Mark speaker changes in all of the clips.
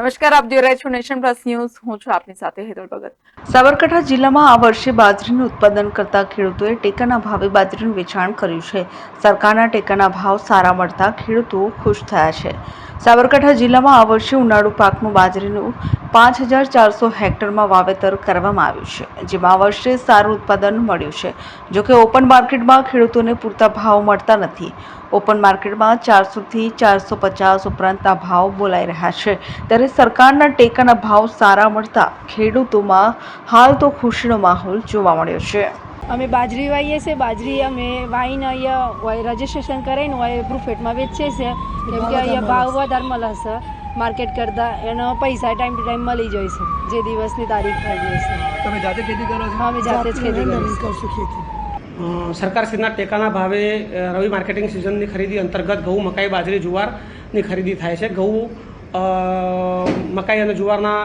Speaker 1: નમસ્કાર, આપ જોઈ રહ્યા છો નેશન પ્લસ ન્યૂઝ. હું છું આપની સાથે હેતલ ભગત.
Speaker 2: સાબરકાંઠા જિલ્લામાં આ વર્ષે બાજરીનું ઉત્પાદન કરતા ખેડૂતોએ ટેકાના ભાવે બાજરીનું વેચાણ કર્યું છે. સરકારના ટેકાના ભાવ સારા મળતા ખેડૂતો ખુશ થયા છે. સાબરકાંઠા જિલ્લામાં આ વર્ષે ઉનાળુ પાકનું બાજરીનું 5400 હેક્ટરમાં વાવેતર કરવામાં આવ્યું છે, જેમાં આ વર્ષે સારું ઉત્પાદન મળ્યું છે. જોકે ઓપન માર્કેટમાં ખેડૂતોને પૂરતા ભાવ મળતા નથી. ઓપન માર્કેટમાં 400 થી 450 ઉપરાંતના ભાવ બોલાઈ રહ્યા છે. ત્યારે સરકારના ટેકાના ભાવ સારા મળતા ખેડૂતોમાં હાલ તો ખુશીનો માહોલ જોવા મળ્યો છે.
Speaker 3: અમે બાજરી વાવીએ છીએ. બાજરી અમે વાવીને અહીંયા રજીસ્ટ્રેશન કરાવીને હોય પ્રૂફેટમાં વેચીએ છીએ, કેમ કે અહીંયા ભાવ વધારે મળે છે માર્કેટ કરતાં. એનો પૈસા ટાઈમ ટુ ટાઈમ મળી જાય છે, જે દિવસની તારીખ થઈ ગઈ છે.
Speaker 4: તમે જાતે ખેતી કરો છો?
Speaker 3: અમે જાતે જ ખેતી કરીએ.
Speaker 4: સરકારશ્રીના ટેકાના ભાવે રવિ માર્કેટિંગ સિઝનની ખરીદી અંતર્ગત ઘઉં, મકાઈ, બાજરી, જુવારની ખરીદી થાય છે. ઘઉં, મકાઈ અને જુવારના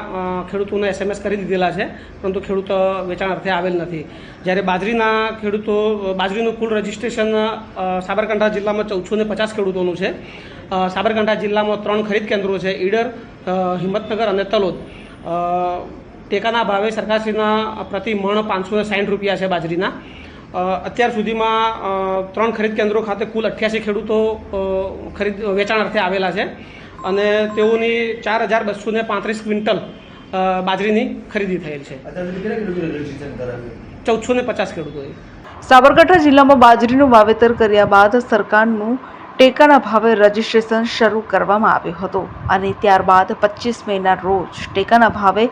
Speaker 4: ખેડૂતોને SMS કરી દીધેલા છે, પરંતુ ખેડૂત વેચાણ અર્થે આવેલ નથી. જ્યારે બાજરીનું કુલ રજિસ્ટ્રેશન સાબરકાંઠા જિલ્લામાં 1450 ખેડૂતોનું છે. સાબરકાંઠા જિલ્લામાં 3 ખરીદ કેન્દ્રો છે: ઈડર, હિંમતનગર અને તલોદ. ટેકાના ભાવે સરકારશ્રીના પ્રતિ મણ 560 રૂપિયા છે બાજરીના. અત્યાર સુધીમાં 3 ખરીદ કેન્દ્રો ખાતે કુલ 88 ખેડૂતો વેચાણ અર્થે આવેલા છે અને તેઓની 4235 ક્વિન્ટલ બાજરીની ખરીદી થયેલ છે. 1450 ખેડૂતોએ.
Speaker 2: સાબરકાંઠા જિલ્લામાં બાજરીનું વાવેતર કર્યા બાદ સરકારનું ટેકાના ભાવે રજીસ્ટ્રેશન શરૂ કરવામાં આવ્યું હતું અને ત્યારબાદ 25 મેના રોજ ટેકાના ભાવે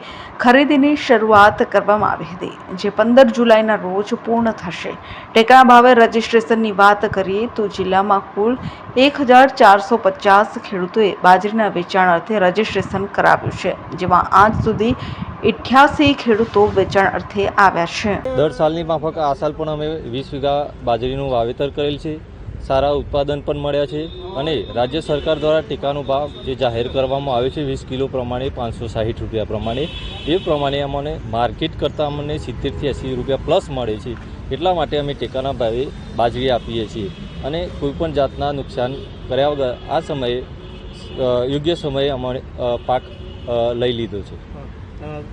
Speaker 2: ખરીદીની શરૂઆત કરવામાં આવી હતી, જે 15 જુલાઈના રોજ પૂર્ણ થશે. ટેકાના ભાવે રજીસ્ટ્રેશનની વાત કરીએ તો જિલ્લામાં કુલ 1450 ખેડૂતોએ બાજરીના વેચાણ અર્થે રજીસ્ટ્રેશન કરાવ્યું છે, જેમાં આજ સુધી 88 ખેડૂતો વેચાણ અર્થે આવ્યા છે.
Speaker 5: દર સાલની માફક આ સાલ પણ અમે 20 વીઘા બાજરીનું વાવેતર કરેલ છે. સારા ઉત્પાદન પણ મળ્યા છે અને રાજ્ય સરકાર દ્વારા ટેકાનો ભાવ જે જાહેર કરવામાં આવ્યો છે 20 કિલો પ્રમાણે 560 રૂપિયા પ્રમાણે, એ પ્રમાણે અમને માર્કેટ કરતાં અમને 70 થી 80 રૂપિયા પ્લસ મળે છે. એટલા માટે અમે ટેકાના ભાવે બાજરી આપીએ છીએ અને કોઈપણ જાતના નુકસાન કર્યા વગર આ સમયે યોગ્ય સમયે અમારે પાક લઈ લીધો છે.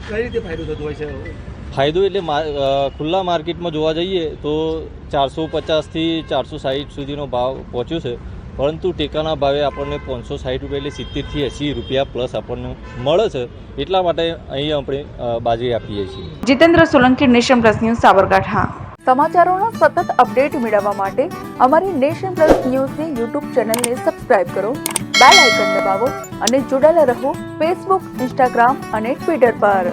Speaker 4: કઈ રીતે ફાયદો થતો હોય છે?
Speaker 5: ફાયદો એટલે ખુલ્લા માર્કેટમાં જોવા જઈએ તો 450 થી 460 સુધીનો ભાવ પહોંચ્યો છે, પરંતુ ટેકાના ભાવે આપણને 560 રૂપિયા એટલે 70 થી 80 રૂપિયા પ્લસ આપણને મળે છે. એટલા માટે અહીં આપણે બાજરી આપીએ છીએ.
Speaker 2: Jitendra Solanki, Nation Plus News, Sabarkantha.
Speaker 1: સમાચારોનો સતત અપડેટ મેળવવા માટે અમારી નેશન પ્લસ ન્યૂઝની યુટ્યુબ ચેનલને સબસ્ક્રાઇબ કરો, બેલ આઇકન દબાવો અને જોડાયેલા રહો ફેસબુક, ઇન્સ્ટાગ્રામ અને ટ્વિટર પર.